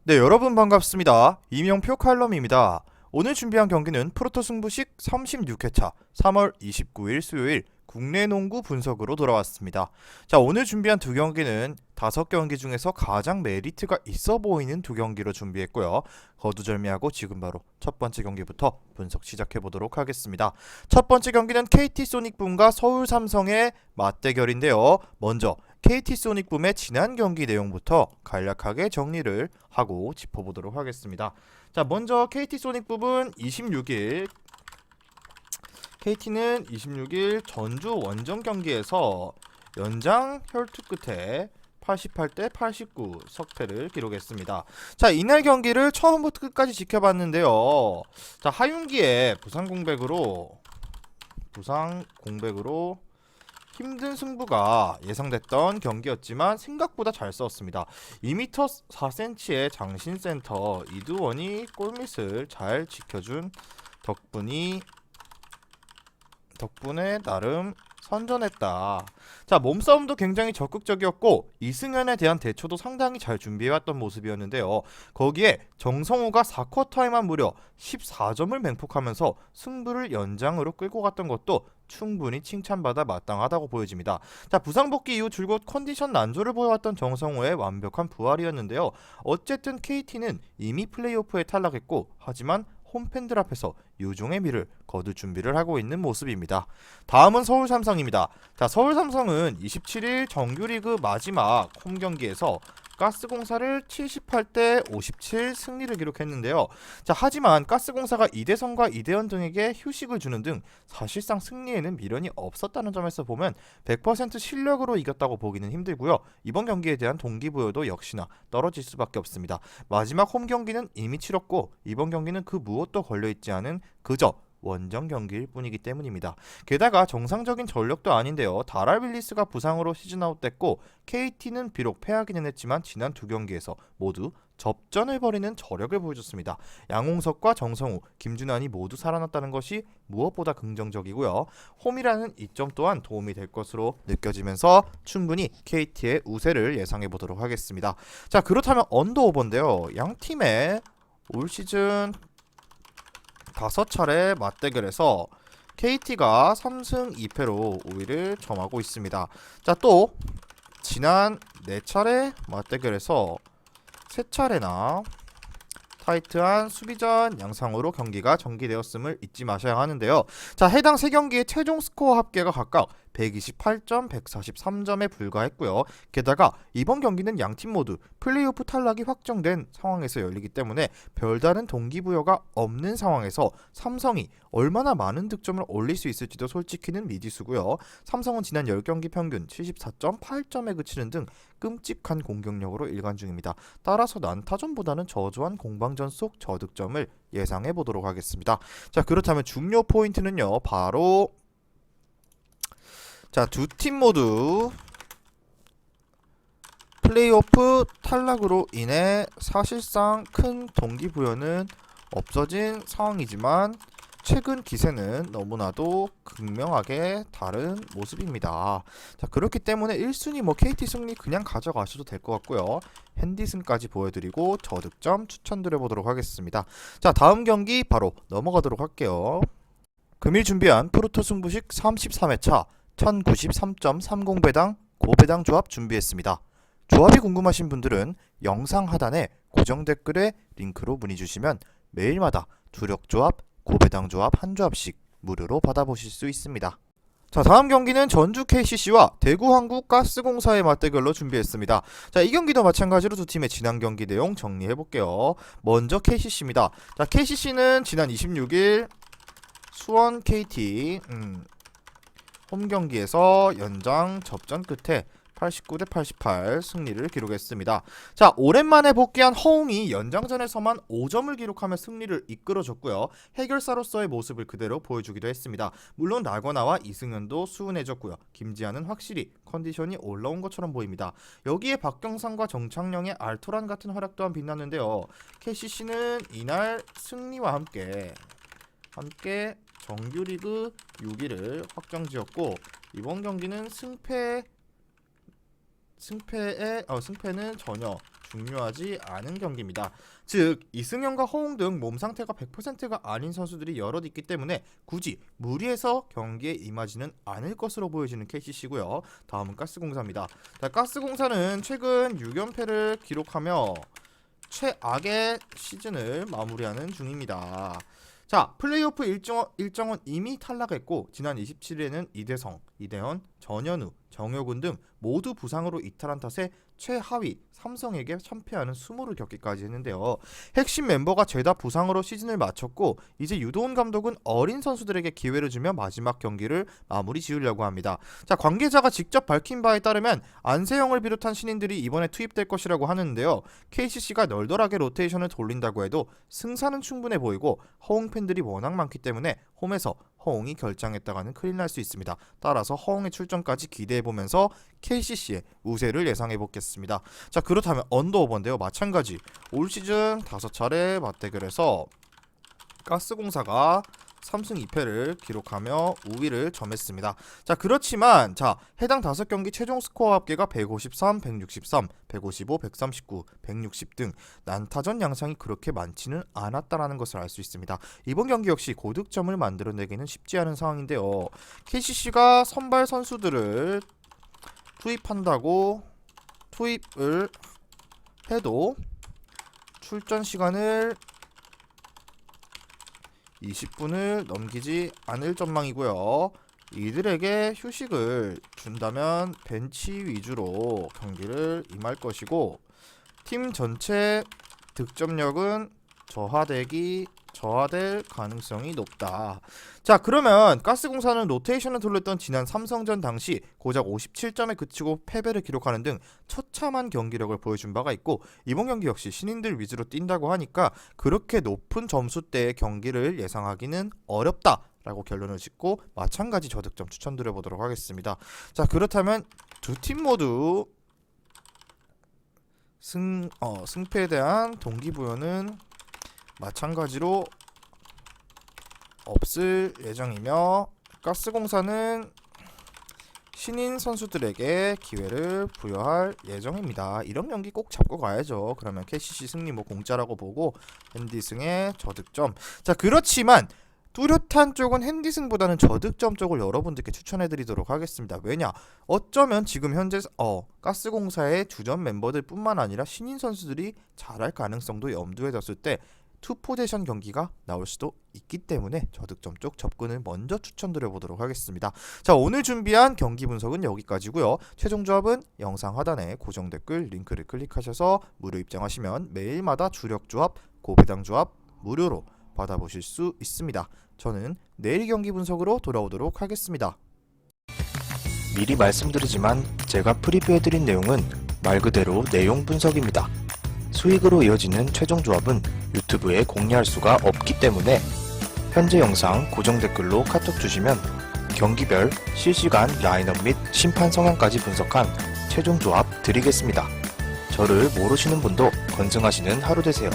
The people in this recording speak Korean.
네, 여러분 반갑습니다. 이명표 칼럼입니다. 오늘 준비한 경기는 프로토 승부식 36회차 3월 29일 수요일 국내 농구 분석으로 돌아왔습니다. 자, 오늘 준비한 두 경기는 5경기 중에서 가장 메리트가 있어 보이는 두 경기로 준비했고요. 거두절미하고 지금 바로 첫 번째 경기부터 분석 시작해 보도록 하겠습니다. 첫 번째 경기는 KT 소닉붐과 서울 삼성의 맞대결인데요. 먼저 KT 소닉붐의 지난 경기 내용부터 간략하게 정리를 하고 짚어보도록 하겠습니다. 자, 먼저 KT 소닉붐은 26일 KT는 26일 전주 원정 경기에서 연장 혈투 끝에 88대 89 석패를 기록했습니다. 자, 이날 경기를 처음부터 끝까지 지켜봤는데요. 자, 하윤기의 부상 공백으로 힘든 승부가 예상됐던 경기였지만 생각보다 잘 싸웠습니다. 2m 4cm의 장신센터 이두원이 골밑을 잘 지켜준 덕분에 나름 선전했다. 자, 몸싸움도 굉장히 적극적이었고 이승현에 대한 대처도 상당히 잘 준비해왔던 모습이었는데요. 거기에 정성우가 4쿼터에만 무려 14점을 맹폭하면서 승부를 연장으로 끌고 갔던 것도 충분히 칭찬받아 마땅하다고 보여집니다. 자, 부상 복귀 이후 줄곧 컨디션 난조를 보여왔던 정성우의 완벽한 부활이었는데요. 어쨌든 KT는 이미 플레이오프에 탈락했고 하지만 홈팬들 앞에서 유종의 미를 거둘 준비를 하고 있는 모습입니다. 다음은 서울 삼성입니다. 자, 서울 삼성은 27일 정규리그 마지막 홈 경기에서 가스공사를 78대 57 승리를 기록했는데요. 자, 하지만 가스공사가 이대성과 이대현 등에게 휴식을 주는 등 사실상 승리에는 미련이 없었다는 점에서 보면 100% 실력으로 이겼다고 보기는 힘들고요. 이번 경기에 대한 동기부여도 역시나 떨어질 수밖에 없습니다. 마지막 홈 경기는 이미 치렀고 이번 경기는 그 무엇도 걸려있지 않은 그저 원정 경기일 뿐이기 때문입니다. 게다가 정상적인 전력도 아닌데요. 다랄빌리스가 부상으로 시즌아웃 됐고 KT는 비록 패하기는 했지만 지난 두 경기에서 모두 접전을 벌이는 저력을 보여줬습니다. 양홍석과 정성우, 김준환이 모두 살아났다는 것이 무엇보다 긍정적이고요. 홈이라는 이점 또한 도움이 될 것으로 느껴지면서 충분히 KT의 우세를 예상해 보도록 하겠습니다. 자, 그렇다면 언더오버인데요. 양 팀의 올 시즌 5차례 맞대결에서 KT가 3승 2패로 5위를 점하고 있습니다. 자, 또 지난 4차례 맞대결에서 3차례나 타이트한 수비전 양상으로 경기가 전개되었음을 잊지 마셔야 하는데요. 자, 해당 3경기의 최종 스코어 합계가 각각 128점, 143점에 불과했고요. 게다가 이번 경기는 양팀 모두 플레이오프 탈락이 확정된 상황에서 열리기 때문에 별다른 동기부여가 없는 상황에서 삼성이 얼마나 많은 득점을 올릴 수 있을지도 솔직히는 미지수고요. 삼성은 지난 10경기 평균 74.8점에 그치는 등 끔찍한 공격력으로 일관 중입니다. 따라서 난타전보다는 저조한 공방전 속 저득점을 예상해 보도록 하겠습니다. 자, 그렇다면 중요 포인트는요. 바로 자, 두 팀 모두 플레이오프 탈락으로 인해 사실상 큰 동기부여는 없어진 상황이지만 최근 기세는 너무나도 극명하게 다른 모습입니다. 자, 그렇기 때문에 1순위 KT 승리 그냥 가져가셔도 될 것 같고요. 핸디슨까지 보여드리고 저득점 추천드려보도록 하겠습니다. 자, 다음 경기 바로 넘어가도록 할게요. 금일 준비한 프로토 승부식 33회차 1093.30배당 고배당 조합 준비했습니다. 조합이 궁금하신 분들은 영상 하단에 고정 댓글에 링크로 문의 주시면 매일마다 주력 조합, 고배당 조합 한 조합씩 무료로 받아보실 수 있습니다. 자, 다음 경기는 전주 KCC와 대구 한국가스공사의 맞대결로 준비했습니다. 자, 이 경기도 마찬가지로 두 팀의 지난 경기 내용 정리해볼게요. 먼저 KCC입니다. 자, KCC는 지난 26일 수원 KT 홈 경기에서 연장 접전 끝에 89대 88 승리를 기록했습니다. 자, 오랜만에 복귀한 허웅이 연장전에서만 5점을 기록하며 승리를 이끌어줬고요. 해결사로서의 모습을 그대로 보여주기도 했습니다. 물론 나거나와 이승현도 수운해졌고요. 김지한은 확실히 컨디션이 올라온 것처럼 보입니다. 여기에 박경상과 정창영의 알토란 같은 활약 또한 빛났는데요. KCC는 이날 승리와 함께 정규리그 6위를 확정지었고 이번 경기는 승패는 전혀 중요하지 않은 경기입니다. 즉 이승현과 허웅 등 몸 상태가 100%가 아닌 선수들이 여럿 있기 때문에 굳이 무리해서 경기에 임하지는 않을 것으로 보여지는 KCC고요. 다음은 가스공사입니다. 자, 가스공사는 최근 6연패를 기록하며 최악의 시즌을 마무리하는 중입니다. 자, 플레이오프 일정은 이미 탈락했고 지난 27일에는 이대성, 이대현, 전현우, 정효근 등 모두 부상으로 이탈한 탓에 최하위 삼성에게 참패하는 수모를 겪기까지 했는데요. 핵심 멤버가 죄다 부상으로 시즌을 마쳤고 이제 유도훈 감독은 어린 선수들에게 기회를 주며 마지막 경기를 마무리 지으려고 합니다. 자, 관계자가 직접 밝힌 바에 따르면 안세영을 비롯한 신인들이 이번에 투입될 것이라고 하는데요. KCC가 널널하게 로테이션을 돌린다고 해도 승산은 충분해 보이고 허웅 팬들이 워낙 많기 때문에 홈에서 허웅이 결장했다가는 큰일 날 수 있습니다. 따라서 허웅의 출전까지 기대해보면서 KCC의 우세를 예상해보겠습니다. 자, 그렇다면 언더오버인데요. 마찬가지 올 시즌 5차례 맞대결에서 가스공사가 3승 2패를 기록하며 우위를 점했습니다. 자, 그렇지만 해당 5경기 최종 스코어 합계가 153, 163, 155, 139, 160 등 난타전 양상이 그렇게 많지는 않았다라는 것을 알 수 있습니다. 이번 경기 역시 고득점을 만들어내기는 쉽지 않은 상황인데요. KCC가 선발 선수들을 투입을 해도 출전 시간을 20분을 넘기지 않을 전망이고요. 이들에게 휴식을 준다면 벤치 위주로 경기를 임할 것이고 팀 전체 득점력은 저하될 가능성이 높다. 자, 그러면 가스공사는 로테이션을 돌렸던 지난 삼성전 당시 고작 57점에 그치고 패배를 기록하는 등 처참한 경기력을 보여준 바가 있고 이번 경기 역시 신인들 위주로 뛴다고 하니까 그렇게 높은 점수대의 경기를 예상하기는 어렵다라고 결론을 짓고 마찬가지 저득점 추천드려보도록 하겠습니다. 자, 그렇다면 두 팀 모두 승패에 대한 동기부여는 마찬가지로 없을 예정이며 가스공사는 신인 선수들에게 기회를 부여할 예정입니다. 이런 경기 꼭 잡고 가야죠. 그러면 KCC 승리 공짜라고 보고 핸디승의 저득점. 자, 그렇지만 뚜렷한 쪽은 핸디승보다는 저득점 쪽을 여러분들께 추천해드리도록 하겠습니다. 왜냐? 어쩌면 지금 현재 가스공사의 주전 멤버들 뿐만 아니라 신인 선수들이 잘할 가능성도 염두에 뒀을 때 투포지션 경기가 나올 수도 있기 때문에 저득점 쪽 접근을 먼저 추천드려보도록 하겠습니다. 자, 오늘 준비한 경기 분석은 여기까지고요. 최종 조합은 영상 하단에 고정 댓글 링크를 클릭하셔서 무료 입장하시면 매일마다 주력 조합, 고배당 조합 무료로 받아보실 수 있습니다. 저는 내일 경기 분석으로 돌아오도록 하겠습니다. 미리 말씀드리지만 제가 프리뷰해드린 내용은 말 그대로 내용 분석입니다. 수익으로 이어지는 최종 조합은 유튜브에 공개할 수가 없기 때문에 현재 영상 고정 댓글로 카톡 주시면 경기별 실시간 라인업 및 심판 성향까지 분석한 최종 조합 드리겠습니다. 저를 모르시는 분도 건승하시는 하루 되세요.